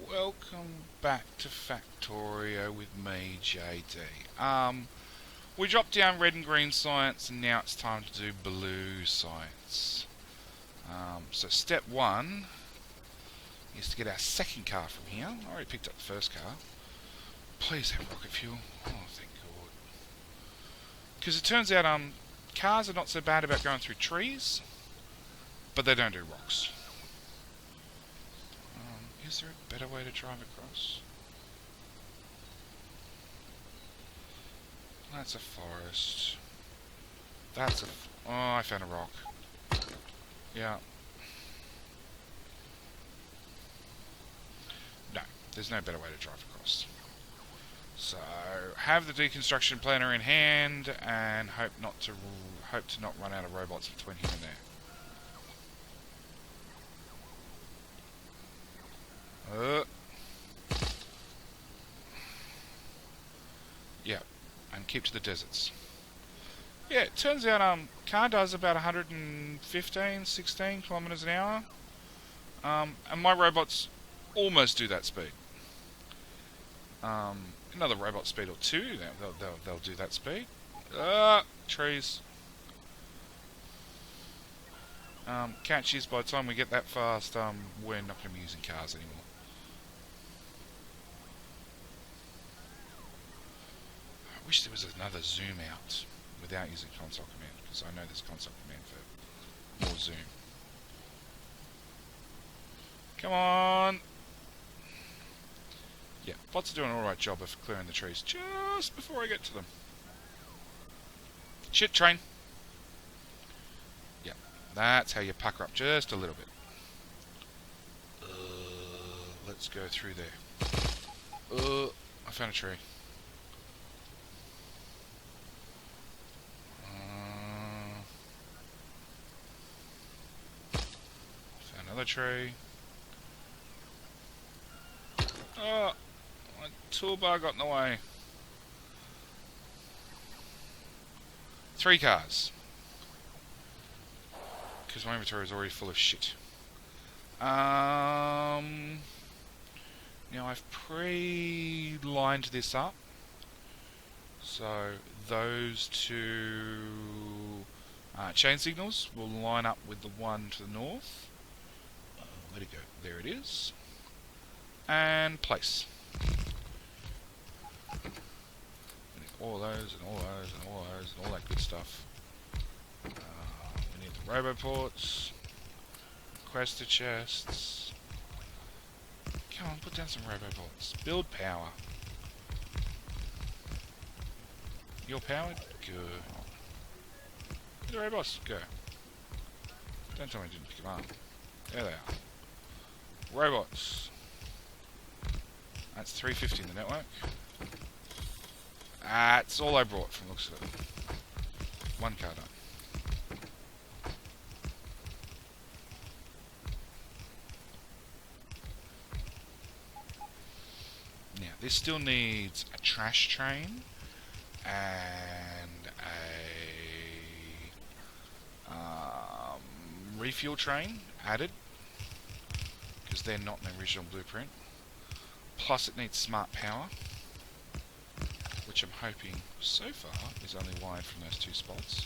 Welcome back to Factorio with me, JD. We dropped down red and green science, and now it's time to do blue science. So step one is to get our second car from here. I already picked up the first car. Please have rocket fuel. Oh, thank God. Because it turns out cars are not so bad about going through trees, but they don't do rocks. Is there a better way to drive across? That's a forest. That's a... Oh, I found a rock. Yeah. No, there's no better way to drive across. So, have the deconstruction planner in hand and hope to not run out of robots between here and there. Yeah, and keep to the deserts. Yeah, it turns out car does about 115, 16 kilometers an hour. And my robots almost do that speed. Another robot speed or two, they'll do that speed. Trees. Catch is, by the time we get that fast, we're not going to be using cars anymore. I wish there was another zoom out without using console command, because I know there's console command for more zoom. Come on! Yeah, bots are doing an alright job of clearing the trees just before I get to them. Shit, train! Yeah, that's how you pucker up just a little bit. Let's go through there. I found a tree. Another tree. Oh, my toolbar got in the way. 3 cars. Because my inventory is already full of shit. Now I've pre-lined this up. So those 2 chain signals will line up with the one to the north. Where'd it go? There it is. And place. All those and all those and all those and all that good stuff. We need the roboports. Quester chests. Come on, put down some roboports. Build power. You're powered? Good. Where's the robots? Go. Don't tell me I didn't pick them up. There they are. Robots. That's 350 in the network. That's all I brought from the looks of it. 1 car done. Now, this still needs a trash train and a refuel train added, because they're not in the original blueprint. Plus it needs smart power, which I'm hoping so far is only wired from those 2 spots,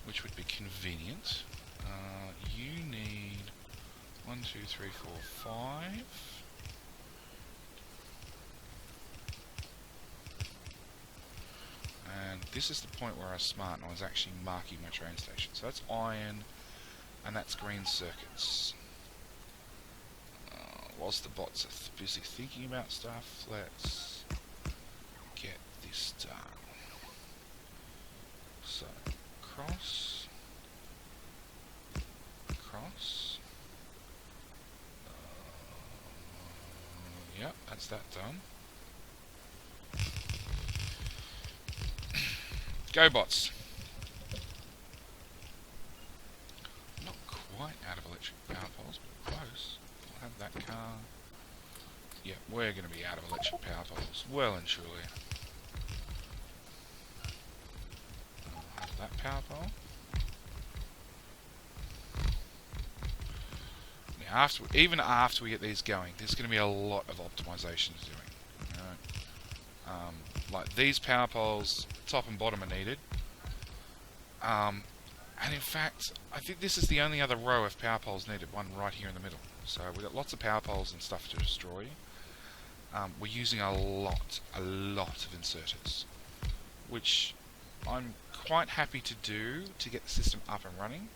which would be convenient. You need 1, 2, 3, 4, 5. And this is the point where I was smart and I was actually marking my train station. So that's iron, and that's green circuits. Whilst the bots are busy thinking about stuff, let's get this done. So, cross. Yep, that's that done. Go bots. Not quite out of electric power poles, but close. We'll have that car. Yeah, we're going to be out of electric power poles, well and truly. I'll have that power pole. Now, Now, even after we get these going, there's going to be a lot of optimizations doing. Like these power poles, top and bottom, are needed. And in fact, I think this is the only other row of power poles needed, one right here in the middle. So we've got lots of power poles and stuff to destroy. We're using a lot of inserters, which I'm quite happy to do to get the system up and running.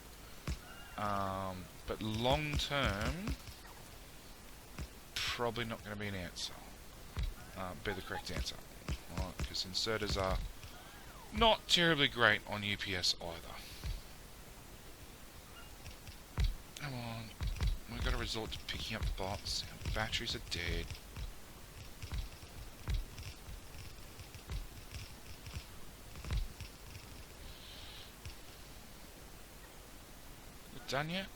But long term, probably not going to be an answer. Be the correct answer. Right, because inserters are not terribly great on UPS either. Come on. We've got to resort to picking up bots. Our batteries are dead. We're done yet?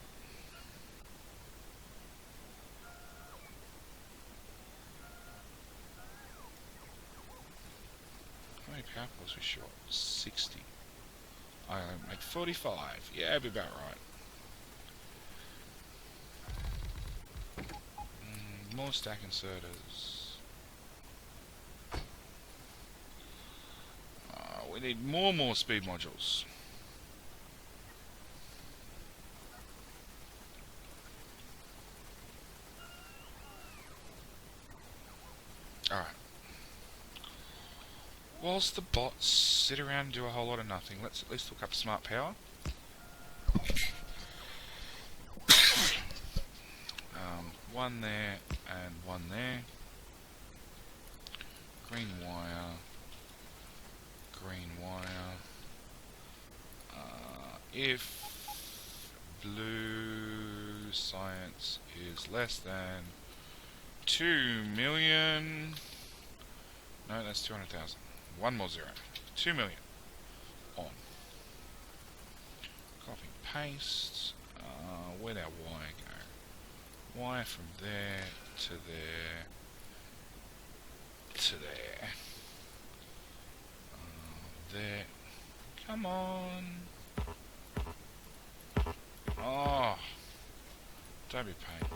How many power poles we short? 60. I make 45. Yeah, that'd be about right. More stack inserters. We need more speed modules. Alright. Whilst the bots sit around and do a whole lot of nothing, let's at least look up smart power. One there and one there. Green wire. Green wire. If blue science is less than 2 million... No, that's 200,000. One more zero. 2 million. On. Copy, paste. Where'd our wire go? Wire from there to there to there. There. Come on. Oh. Don't be a pain.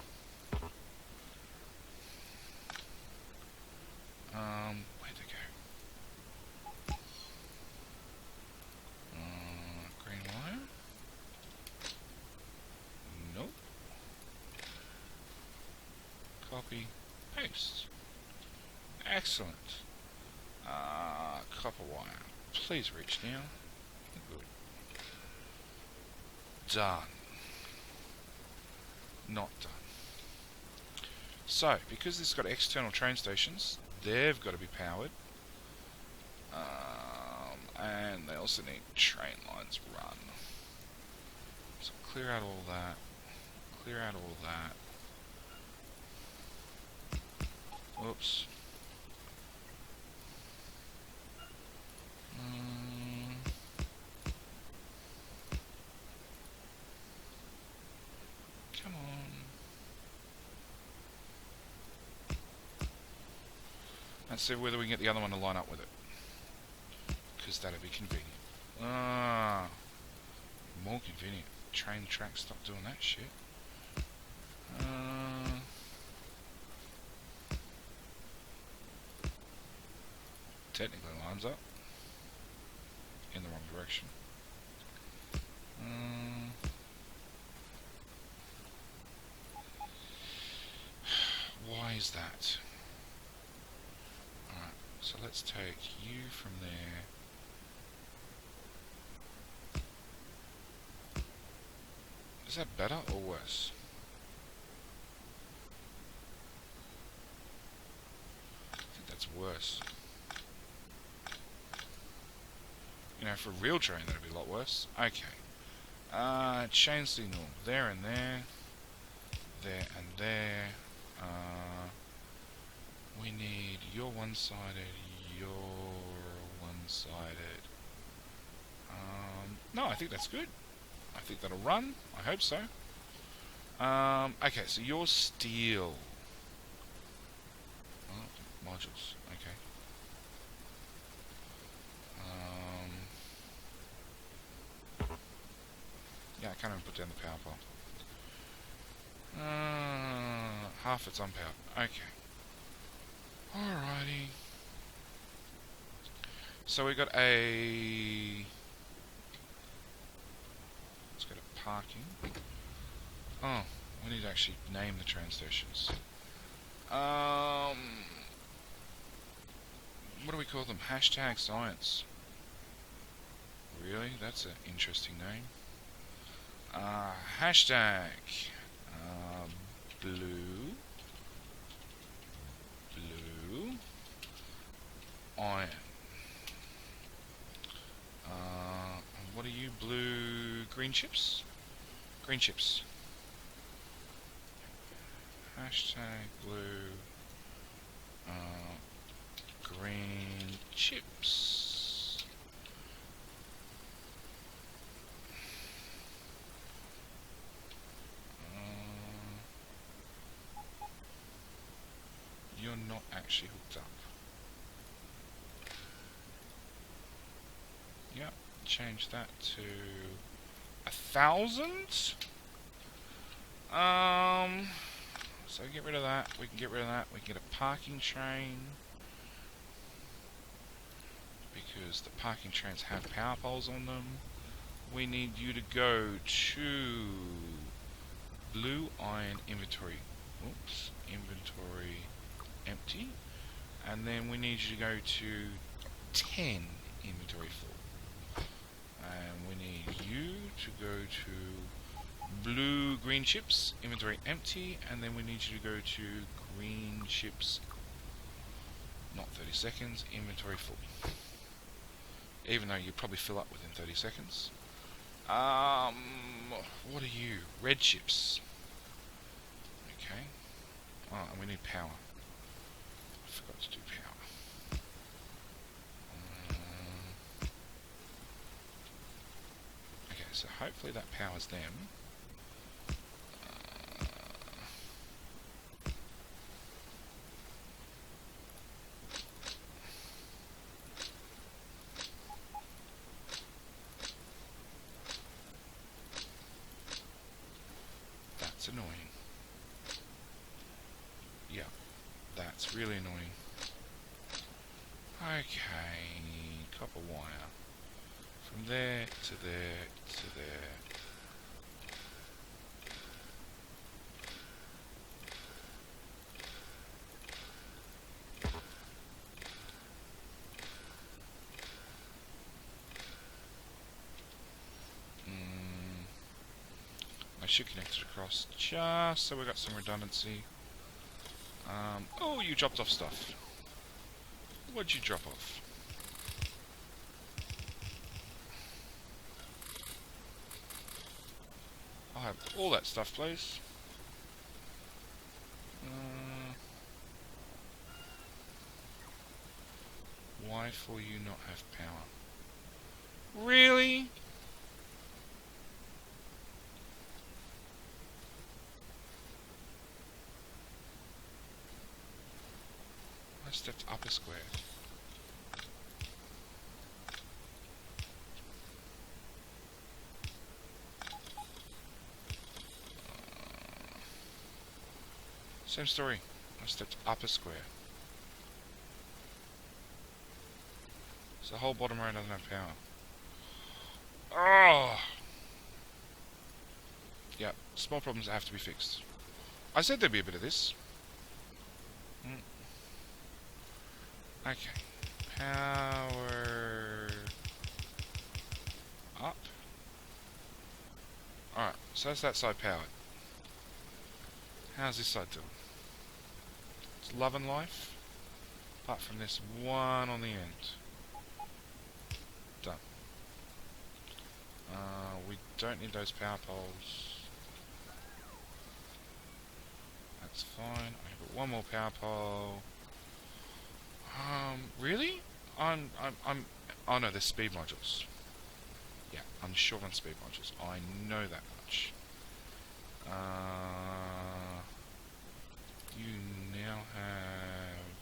Where'd they go? Green wire? Nope. Copy, paste. Excellent. Copper wire. Please reach down. Good. Done. Not done. So, because this has got external train stations, they've got to be powered. And they also need train lines run. So clear out all that. Clear out all that. Oops. Come on. Let's see whether we can get the other one to line up with it. Because that'd be convenient. More convenient. Train tracks, stop doing that shit. Technically lines up. In the wrong direction. Why is that? Alright, so let's take you from there. Is that better or worse? I think that's worse. You know, for a real train that'd be a lot worse. Okay. Chain signal. There and there. There and there. We need your one-sided, your one-sided. No, I think that's good. I think that'll run. I hope so. Okay, so your steel. Oh, modules. Okay. Yeah, I can't even put down the power pole. Half it's unpowered. Okay. Alrighty. So we got a... Let's go to parking. Oh, we need to actually name the train stations. What do we call them? Hashtag science. Really? That's an interesting name. Hashtag blue iron. What are you? Green chips? Green chips. Hashtag blue green chips. You're not actually hooked up. Yep, change that to 1,000. So get rid of that. We can get rid of that. We can get a parking train because the parking trains have power poles on them. We need you to go to blue iron inventory. Oops, inventory empty. And then we need you to go to 10 inventory full. And we need you to go to blue green chips, inventory empty, and then we need you to go to green chips, not 30 seconds, inventory full. Even though you probably fill up within 30 seconds. What are you? Red chips. Okay. Oh, and we need power. I forgot to do power. Okay, so hopefully that powers them. That's annoying. Yeah, that's really annoying. Okay, copper wire. From there to there to there. I should connect it across just so we got some redundancy. Oh, you dropped off stuff. What'd you drop off? I'll have all that stuff, please. Why for you not have power? Really? I stepped upper square. Same story. I stepped upper square. So the whole bottom row doesn't have power. Oh! Yeah, small problems that have to be fixed. I said there'd be a bit of this. Okay. Power up. Alright, so that's that side powered. How's this side doing? It's love and life. Apart from this one on the end. Done. We don't need those power poles. That's fine. I got one more power pole. Really? Oh no, there's speed modules. Yeah, I'm short on speed modules. I know that much. You now have...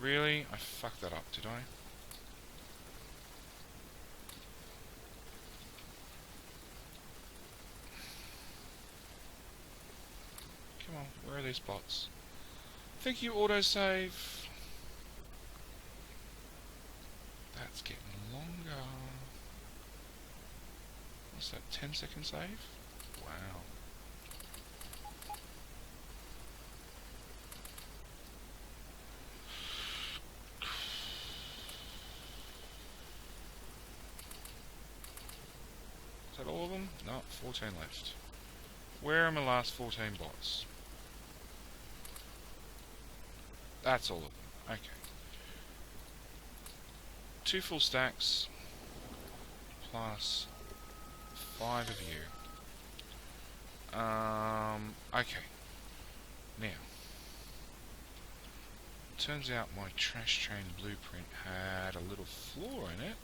Really? I fucked that up, did I? those spots. Thank you, autosave. That's getting longer. What's that, 10-second save? Wow. Is that all of them? No, 14 left. Where are my last 14 bots? That's all of them. Okay. 2 full stacks plus 5 of you. Okay. Now, turns out my trash train blueprint had a little flaw in it,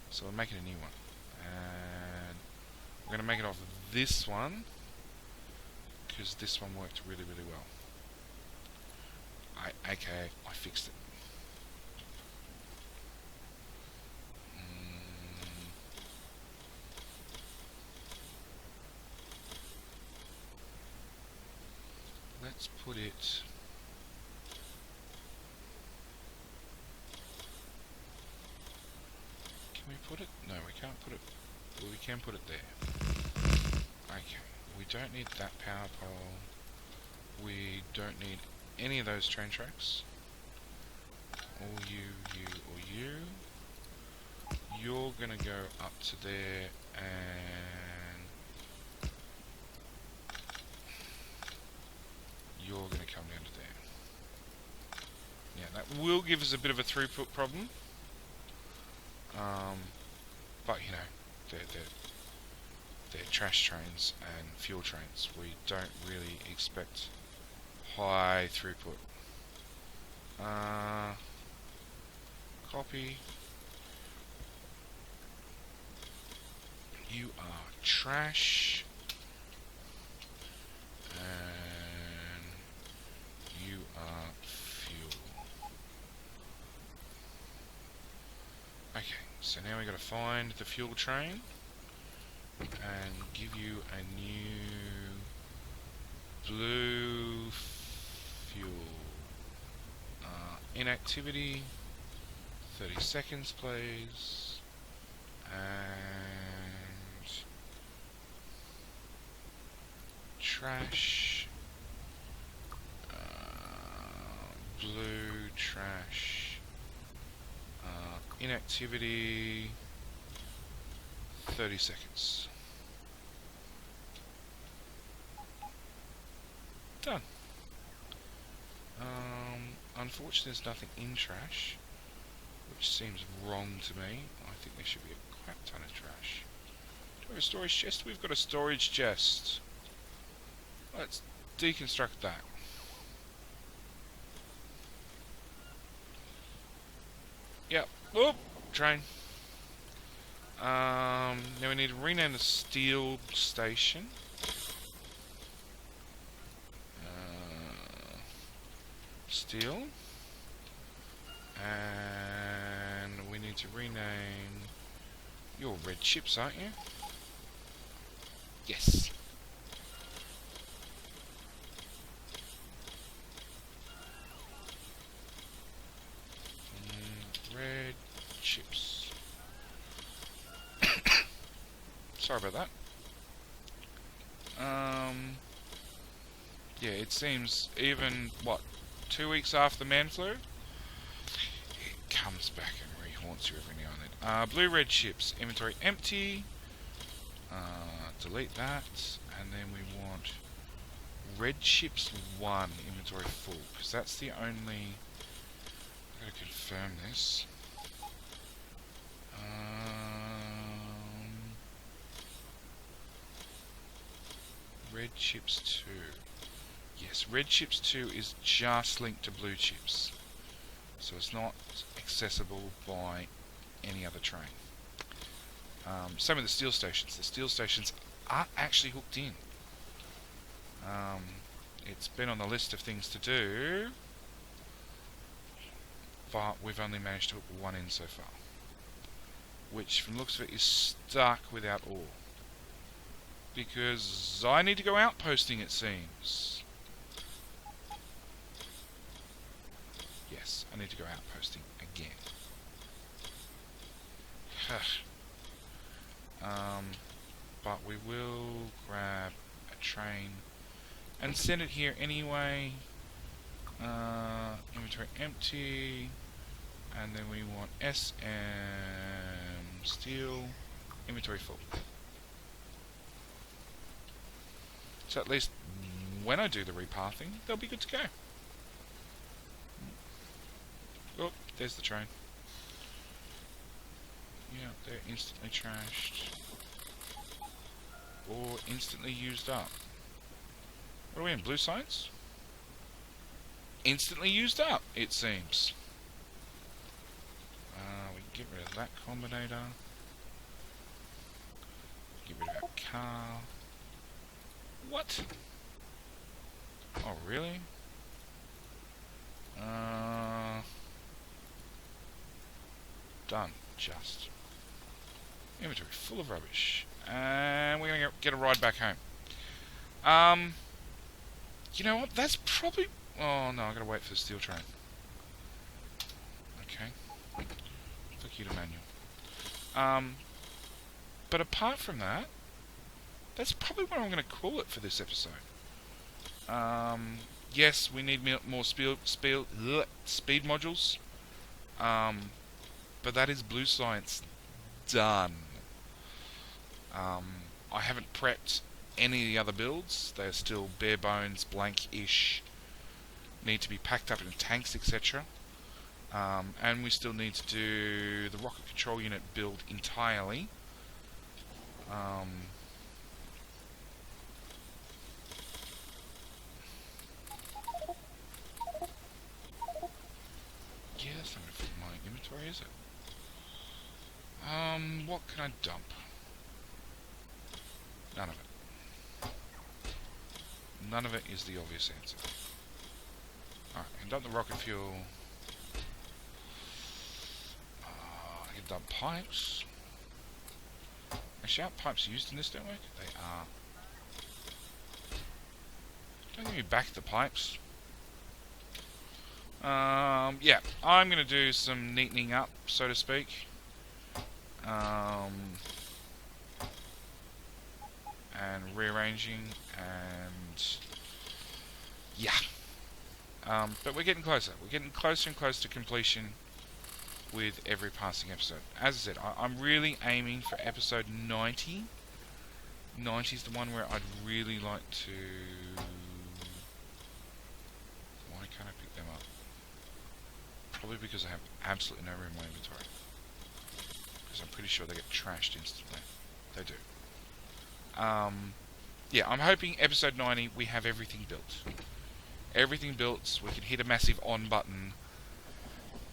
so we're making a new one. And we're going to make it off this one, because this one worked really, really well. Okay, I fixed it. Let's put it... Can we put it? No, we can't put it... Well, we can put it there. Okay, we don't need that power pole. We don't need any of those train tracks. Or you, or you. You're gonna go up to there and... You're going to come down to there. Yeah, that will give us a bit of a throughput problem. But, you know, they're trash trains and fuel trains. We don't really expect high throughput. Copy. You are trash. And you are fuel. Okay, so now we got to find the fuel train and give you a new blue fuel. Inactivity, 30 seconds please, and trash, blue trash, inactivity, 30 seconds. Done. Unfortunately there's nothing in trash, which seems wrong to me. I think there should be a crap ton of trash. Do we have a storage chest? We've got a storage chest. Let's deconstruct that. Yep. Whoop! Train. Now we need to rename the steel station. Steel. And we need to rename... You're red chips, aren't you? Yes. Red chips. Sorry about that. Yeah, it seems even, what, 2 weeks after the man flu, it comes back and re-haunts you every now and then. Blue-red chips, inventory empty. Delete that, and then we want red chips 1, inventory full, because that's the only... I've got to confirm this. Red chips 2. Yes, red chips 2 is just linked to blue chips, so it's not accessible by any other train. Same with the steel stations. The steel stations are actually hooked in. It's been on the list of things to do, but we've only managed to hook one in so far, which from the looks of it is stuck without ore, because I need to go outposting, it seems. Yes, I need to go outposting again. But we will grab a train and send it here anyway. Inventory empty. And then we want SM steel. Inventory full. So at least when I do the repathing, they'll be good to go. Oh, there's the train. Yeah, they're instantly trashed. Or instantly used up. What are we in, blue science? Instantly used up, it seems. We can get rid of that combinator. Get rid of our car. What? Oh, really? Done. Just. Inventory full of rubbish. And we're going to get a ride back home. You know what? That's probably... Oh, no, I've got to wait for the steel train. Okay. Fuck you to manual. But apart from that, that's probably what I'm going to call it for this episode. Yes, we need more speed modules. But that is blue science done. I haven't prepped any of the other builds. They're still bare bones, blank-ish. Need to be packed up in tanks, etc. And we still need to do the rocket control unit build entirely. Yeah, that's not going to fit my inventory, is it? What can I dump? None of it. None of it is the obvious answer. Alright, I can dump the rocket fuel. I can dump pipes. Actually, aren't pipes used in this network? They are. Don't give me back the pipes. Yeah, I'm going to do some neatening up, so to speak. And rearranging, and yeah. But we're getting closer. We're getting closer and closer to completion with every passing episode. As I said, I'm really aiming for episode 90. 90 is the one where I'd really like to... Why can't I pick them up? Probably because I have absolutely no room in my inventory. Because I'm pretty sure they get trashed instantly. They do. Yeah, I'm hoping episode 90 we have everything built. Everything built, so we can hit a massive on button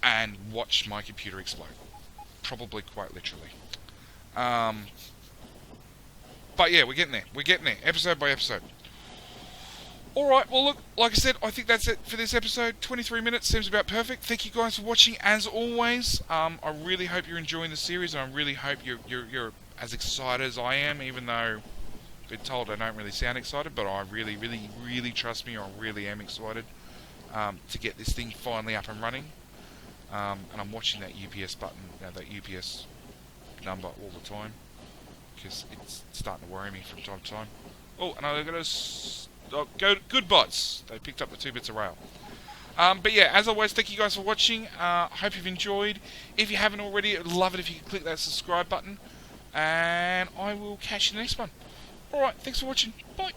and watch my computer explode. Probably quite literally. But yeah, we're getting there. We're getting there, episode by episode. Alright, well look, like I said, I think that's it for this episode. 23 minutes seems about perfect. Thank you guys for watching, as always. I really hope you're enjoying the series, and I really hope you're as excited as I am, even though I've been told I don't really sound excited, but I really, trust me, I really am excited to get this thing finally up and running. And I'm watching that UPS button, that UPS number all the time, because it's starting to worry me from time to time. Oh, and I've got to good bots. They picked up the 2 bits of rail. But yeah, as always, thank you guys for watching. Hope you've enjoyed. If you haven't already, I'd love it if you could click that subscribe button. And I will catch you in the next one. Alright, thanks for watching. Bye.